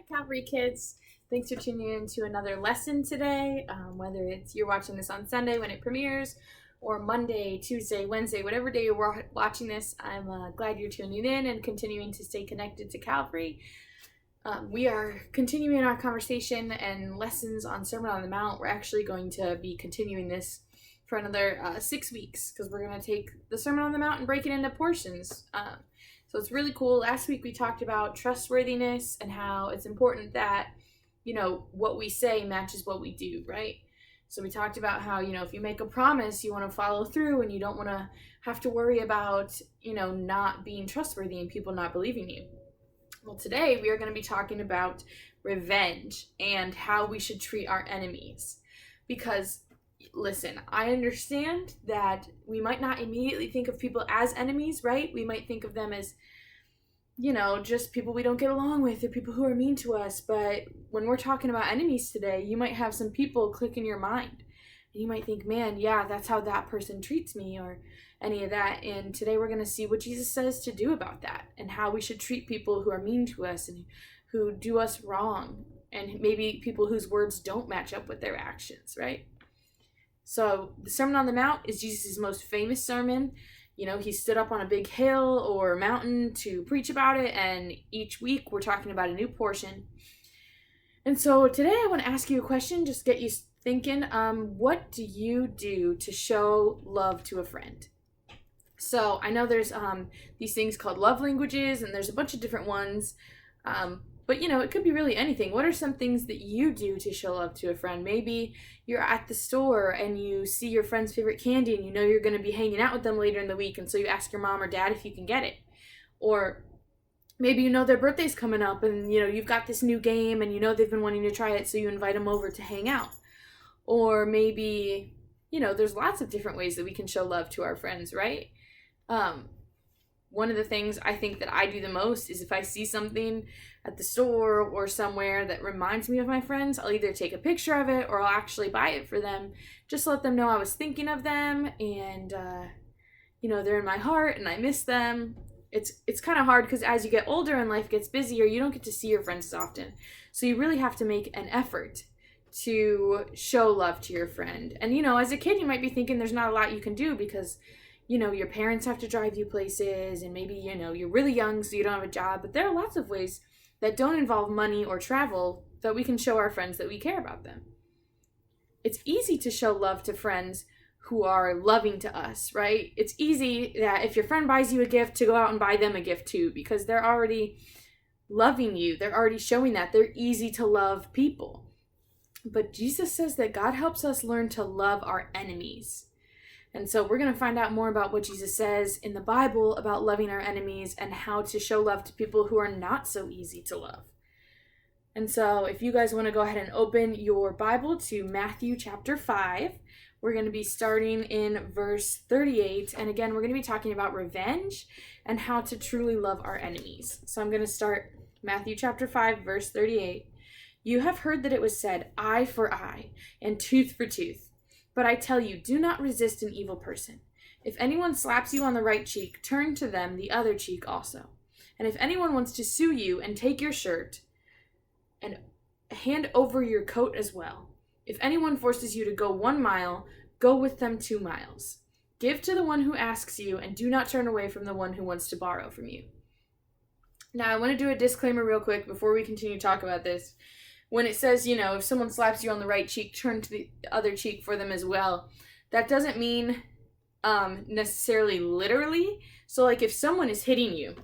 Hi, Calvary kids. Thanks for tuning in to another lesson today. Whether it's you're watching this on Sunday when it premieres, or Monday, Tuesday, Wednesday, whatever day you're watching this, I'm glad you're tuning in and continuing to stay connected to Calvary. We are continuing our conversation and lessons on Sermon on the Mount. We're actually going to be continuing this for another 6 weeks because we're going to take the Sermon on the Mount and break it into portions. So it's really cool. Last week we talked about trustworthiness and how it's important that, what we say matches what we do, right? So we talked about how, if you make a promise, you want to follow through and you don't want to have to worry about, not being trustworthy and people not believing you. Well, today we are going to be talking about revenge and how we should treat our enemies. Because, listen, I understand that we might not immediately think of people as enemies, right? We might think of them as, just people we don't get along with or people who are mean to us. But when we're talking about enemies today, you might have some people click in your mind. And you might think, man, yeah, that's how that person treats me or any of that. And today we're going to see what Jesus says to do about that and how we should treat people who are mean to us and who do us wrong and maybe people whose words don't match up with their actions, right? So the Sermon on the Mount is Jesus' most famous sermon. He stood up on a big hill or mountain to preach about it, and each week we're talking about a new portion. And so today I want to ask you a question, just get you thinking. What do you do to show love to a friend? So I know there's these things called love languages, and there's a bunch of different ones. But, it could be really anything. What are some things that you do to show love to a friend? Maybe you're at the store and you see your friend's favorite candy and you know you're going to be hanging out with them later in the week, and so you ask your mom or dad if you can get it. Or maybe their birthday's coming up and, you've got this new game and they've been wanting to try it, so you invite them over to hang out. Or maybe, there's lots of different ways that we can show love to our friends, right? One of the things I think that I do the most is if I see something at the store or somewhere that reminds me of my friends, I'll either take a picture of it or I'll actually buy it for them, just to let them know I was thinking of them and, they're in my heart and I miss them. It's kind of hard because as you get older and life gets busier, you don't get to see your friends as often. So you really have to make an effort to show love to your friend. And, as a kid, you might be thinking there's not a lot you can do because your parents have to drive you places and maybe, you're really young so you don't have a job. But there are lots of ways that don't involve money or travel that we can show our friends that we care about them. It's easy to show love to friends who are loving to us, right? It's easy that if your friend buys you a gift to go out and buy them a gift too, because they're already loving you. They're already showing that. They're easy to love people. But Jesus says that God helps us learn to love our enemies. And so we're going to find out more about what Jesus says in the Bible about loving our enemies and how to show love to people who are not so easy to love. And so if you guys want to go ahead and open your Bible to Matthew chapter 5, we're going to be starting in verse 38. And again, we're going to be talking about revenge and how to truly love our enemies. So I'm going to start Matthew chapter 5, verse 38. You have heard that it was said, eye for eye and tooth for tooth. But I tell you, do not resist an evil person. If anyone slaps you on the right cheek, turn to them the other cheek also. And if anyone wants to sue you and take your shirt, and hand over your coat as well. If anyone forces you to go 1 mile, go with them 2 miles. Give to the one who asks you, and do not turn away from the one who wants to borrow from you. Now, I want to do a disclaimer real quick before we continue to talk about this. When it says, if someone slaps you on the right cheek, turn to the other cheek for them as well. That doesn't mean necessarily literally. So like if someone is hitting you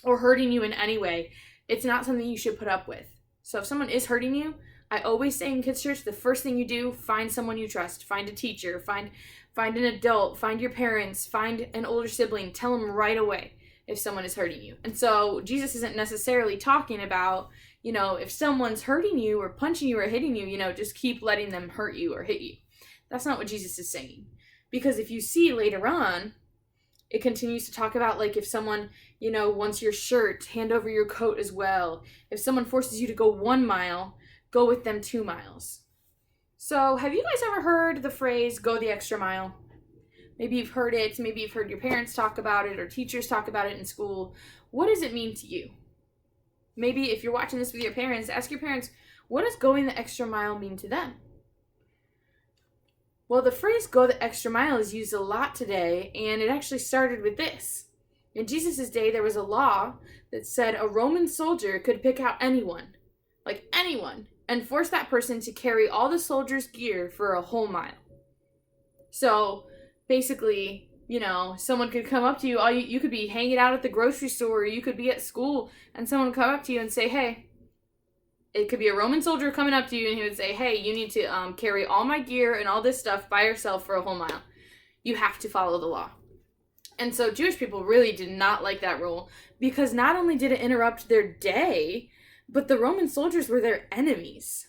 or hurting you in any way, it's not something you should put up with. So if someone is hurting you, I always say in kids' church, the first thing you do, find someone you trust. Find a teacher, find an adult, find your parents, find an older sibling. Tell them right away if someone is hurting you. And so Jesus isn't necessarily talking about, if someone's hurting you or punching you or hitting you, just keep letting them hurt you or hit you. That's not what Jesus is saying. Because if you see later on, it continues to talk about like if someone, wants your shirt, hand over your coat as well. If someone forces you to go 1 mile, go with them 2 miles. So have you guys ever heard the phrase, go the extra mile? Maybe you've heard it. Maybe you've heard your parents talk about it or teachers talk about it in school. What does it mean to you? Maybe if you're watching this with your parents, ask your parents, what does going the extra mile mean to them? Well, the phrase go the extra mile is used a lot today, and it actually started with this. In Jesus' day, there was a law that said a Roman soldier could pick out anyone, like anyone, and force that person to carry all the soldier's gear for a whole mile. So basically, someone could come up to you, you could be hanging out at the grocery store, or you could be at school, and someone would come up to you and say, hey, it could be a Roman soldier coming up to you, and he would say, hey, you need to carry all my gear and all this stuff by yourself for a whole mile. You have to follow the law. And so Jewish people really did not like that rule, because not only did it interrupt their day, but the Roman soldiers were their enemies.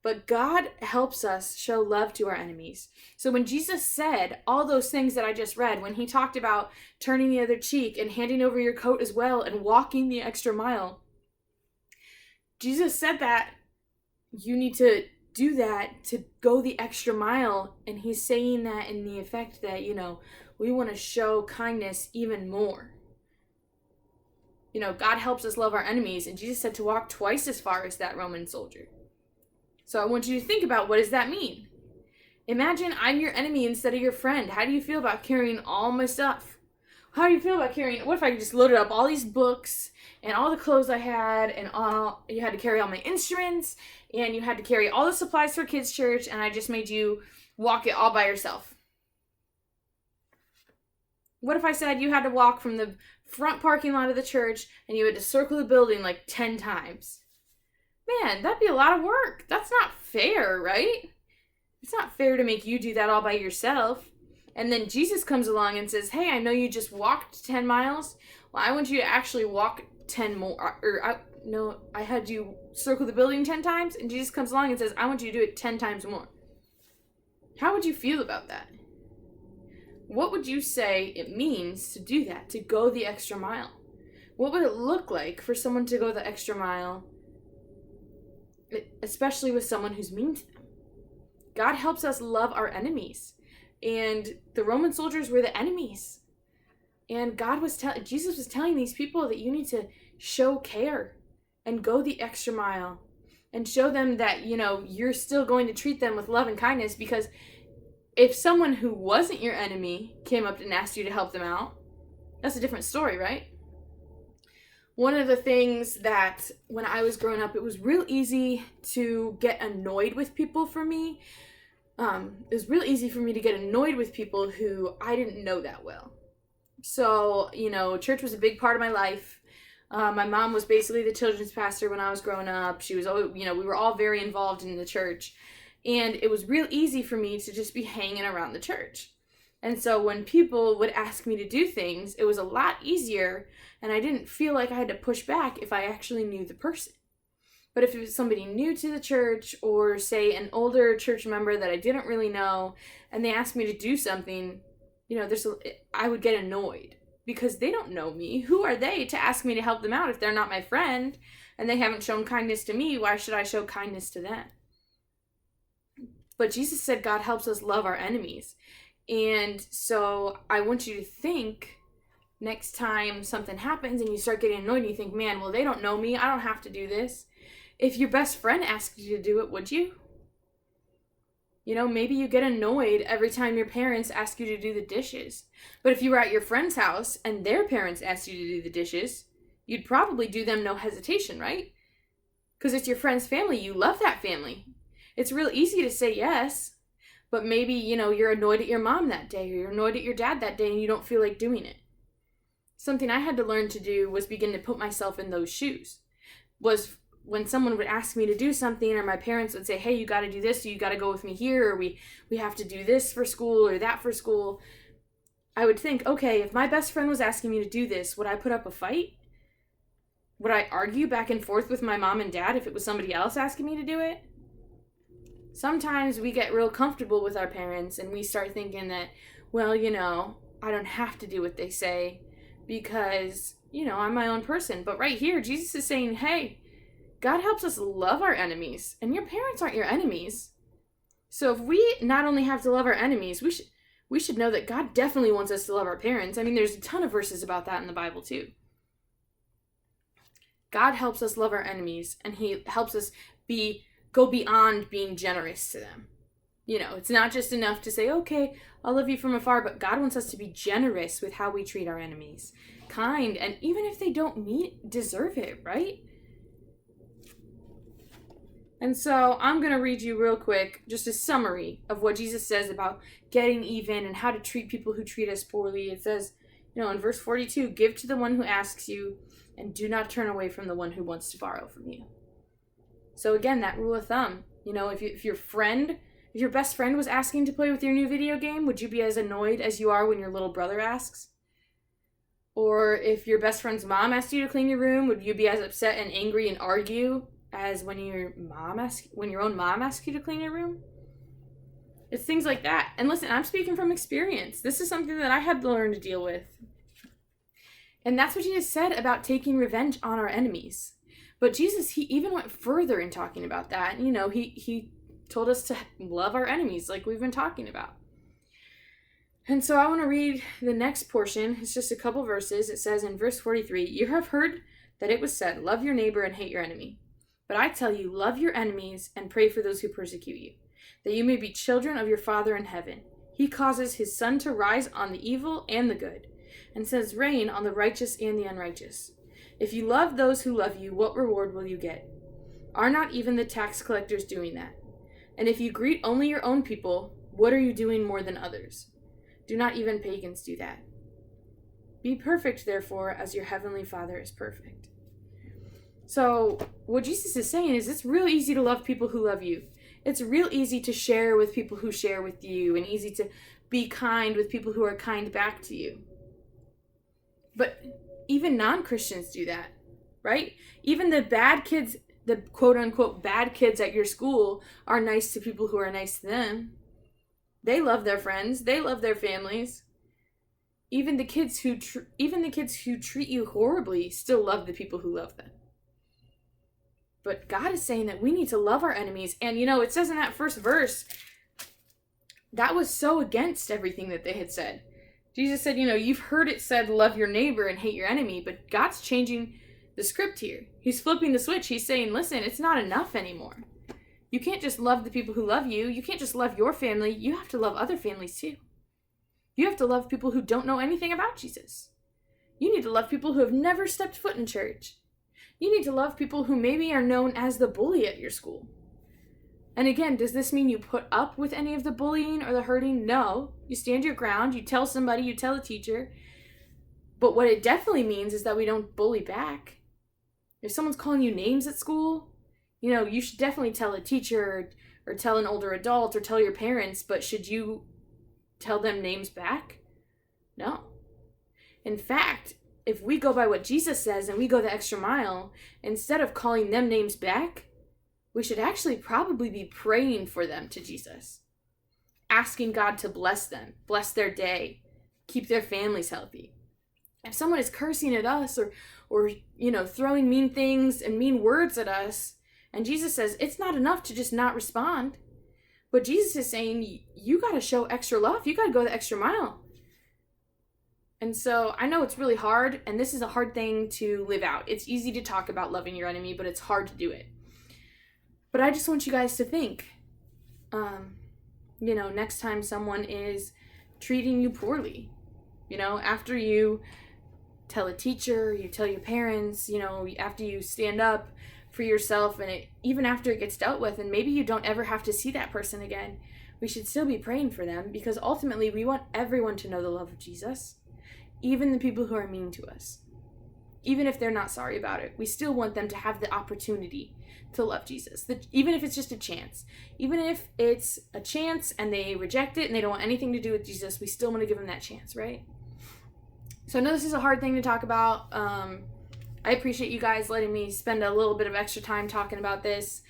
But God helps us show love to our enemies. So when Jesus said all those things that I just read, when he talked about turning the other cheek and handing over your coat as well and walking the extra mile, Jesus said that you need to do that, to go the extra mile. And he's saying that in the effect that, we want to show kindness even more. God helps us love our enemies, and Jesus said to walk twice as far as that Roman soldier. So I want you to think about, what does that mean? Imagine I'm your enemy instead of your friend. How do you feel about carrying all my stuff? How do you feel about carrying, what if I just loaded up all these books and all the clothes I had, and you had to carry all my instruments, and you had to carry all the supplies for kids' church, and I just made you walk it all by yourself? What if I said you had to walk from the front parking lot of the church and you had to circle the building like 10 times? Man, that'd be a lot of work. That's not fair, right? It's not fair to make you do that all by yourself. And then Jesus comes along and says, hey, I know you just walked 10 miles. Well, I want you to actually walk 10 more. I had you circle the building 10 times. And Jesus comes along and says, I want you to do it 10 times more. How would you feel about that? What would you say it means to do that, to go the extra mile? What would it look like for someone to go the extra mile, especially with someone who's mean to them? God helps us love our enemies. And the Roman soldiers were the enemies. And Jesus was telling these people that you need to show care and go the extra mile and show them that, you're still going to treat them with love and kindness, because if someone who wasn't your enemy came up and asked you to help them out, that's a different story, right? One of the things that when I was growing up, it was real easy to get annoyed with people for me. It was real easy for me to get annoyed with people who I didn't know that well. So, church was a big part of my life. My mom was basically the children's pastor when I was growing up. She was, we were all very involved in the church. And it was real easy for me to just be hanging around the church. And so when people would ask me to do things, it was a lot easier, and I didn't feel like I had to push back if I actually knew the person. But if it was somebody new to the church, or say an older church member that I didn't really know, and they asked me to do something, I would get annoyed, because they don't know me. Who are they to ask me to help them out if they're not my friend, and they haven't shown kindness to me? Why should I show kindness to them? But Jesus said God helps us love our enemies. And so I want you to think, next time something happens and you start getting annoyed and you think, man, well, they don't know me, I don't have to do this. If your best friend asked you to do it, would you? Maybe you get annoyed every time your parents ask you to do the dishes. But if you were at your friend's house and their parents asked you to do the dishes, you'd probably do them no hesitation, right? Because it's your friend's family. You love that family. It's real easy to say yes, but maybe, you're annoyed at your mom that day, or you're annoyed at your dad that day, and you don't feel like doing it. Something I had to learn to do was begin to put myself in those shoes. Was when someone would ask me to do something, or my parents would say, hey, you got to do this, or you got to go with me here, or we have to do this for school or that for school. I would think, okay, if my best friend was asking me to do this, would I put up a fight? Would I argue back and forth with my mom and dad if it was somebody else asking me to do it? Sometimes we get real comfortable with our parents and we start thinking that, well, I don't have to do what they say because, I'm my own person. But right here, Jesus is saying, hey, God helps us love our enemies, and your parents aren't your enemies. So if we not only have to love our enemies, we should know that God definitely wants us to love our parents. I mean, there's a ton of verses about that in the Bible too. God helps us love our enemies, and he helps us go beyond being generous to them. It's not just enough to say, okay, I'll love you from afar, but God wants us to be generous with how we treat our enemies. Kind, and even if they don't deserve it, right? And so I'm going to read you real quick just a summary of what Jesus says about getting even and how to treat people who treat us poorly. It says, in verse 42, give to the one who asks you and do not turn away from the one who wants to borrow from you. So again, that rule of thumb, if your best friend was asking to play with your new video game, would you be as annoyed as you are when your little brother asks? Or if your best friend's mom asked you to clean your room, would you be as upset and angry and argue as when your own mom asks you to clean your room? It's things like that. And listen, I'm speaking from experience. This is something that I had to learn to deal with. And that's what Jesus said about taking revenge on our enemies. But Jesus, he even went further in talking about that. He told us to love our enemies like we've been talking about. And so I want to read the next portion. It's just a couple verses. It says in verse 43, you have heard that it was said, love your neighbor and hate your enemy. But I tell you, love your enemies and pray for those who persecute you, that you may be children of your Father in heaven. He causes his sun to rise on the evil and the good, and sends rain on the righteous and the unrighteous. If you love those who love you, what reward will you get? Are not even the tax collectors doing that? And if you greet only your own people, what are you doing more than others? Do not even pagans do that? Be perfect, therefore, as your heavenly Father is perfect. So what Jesus is saying is it's real easy to love people who love you. It's real easy to share with people who share with you, and easy to be kind with people who are kind back to you. But even non-Christians do that, right? Even the bad kids, the quote-unquote bad kids at your school are nice to people who are nice to them. They love their friends. They love their families. Even the kids who treat you horribly still love the people who love them. But God is saying that we need to love our enemies. And it says in that first verse, that was so against everything that they had said. Jesus said, you've heard it said, love your neighbor and hate your enemy. But God's changing the script here. He's flipping the switch. He's saying, listen, it's not enough anymore. You can't just love the people who love you. You can't just love your family. You have to love other families too. You have to love people who don't know anything about Jesus. You need to love people who have never stepped foot in church. You need to love people who maybe are known as the bully at your school. And again, does this mean you put up with any of the bullying or the hurting? No. You stand your ground. You tell somebody. You tell a teacher. But what it definitely means is that we don't bully back. If someone's calling you names at school, you should definitely tell a teacher or tell an older adult or tell your parents, but should you tell them names back? No. In fact, if we go by what Jesus says and we go the extra mile, instead of calling them names back, we should actually probably be praying for them to Jesus, asking God to bless them, bless their day, keep their families healthy. If someone is cursing at us or throwing mean things and mean words at us, and Jesus says it's not enough to just not respond, but Jesus is saying you got to show extra love. You got to go the extra mile. And so I know it's really hard, and this is a hard thing to live out. It's easy to talk about loving your enemy, but it's hard to do it. But I just want you guys to think, next time someone is treating you poorly, after you tell a teacher, you tell your parents, after you stand up for yourself, and even after it gets dealt with, and maybe you don't ever have to see that person again, we should still be praying for them, because ultimately we want everyone to know the love of Jesus, even the people who are mean to us. Even if they're not sorry about it, we still want them to have the opportunity to love Jesus, even if it's just a chance. Even if it's a chance and they reject it and they don't want anything to do with Jesus, we still want to give them that chance, right? So I know this is a hard thing to talk about. I appreciate you guys letting me spend a little bit of extra time talking about this.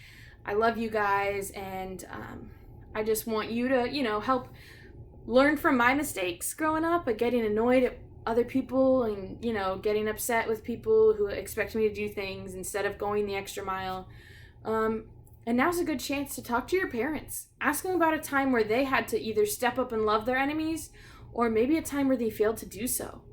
I love you guys, and I just want you to, help learn from my mistakes growing up, at getting annoyed at other people and, getting upset with people who expect me to do things instead of going the extra mile. And now's a good chance to talk to your parents. Ask them about a time where they had to either step up and love their enemies, or maybe a time where they failed to do so.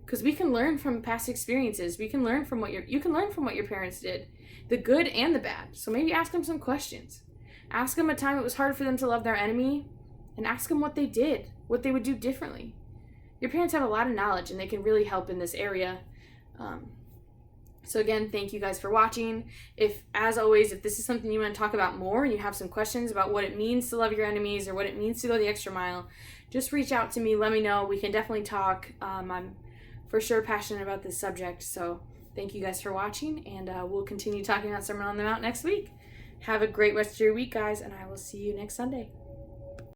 because we can learn from past experiences. We can learn from what you can learn from what your parents did, the good and the bad. So maybe ask them some questions. Ask them a time it was hard for them to love their enemy, and ask them what they did, what they would do differently. Your parents have a lot of knowledge, and they can really help in this area. So again, thank you guys for watching. If, as always, if this is something you want to talk about more and you have some questions about what it means to love your enemies or what it means to go the extra mile, just reach out to me. Let me know. We can definitely talk. I'm for sure passionate about this subject. So thank you guys for watching, and we'll continue talking about Sermon on the Mount next week. Have a great rest of your week, guys, and I will see you next Sunday.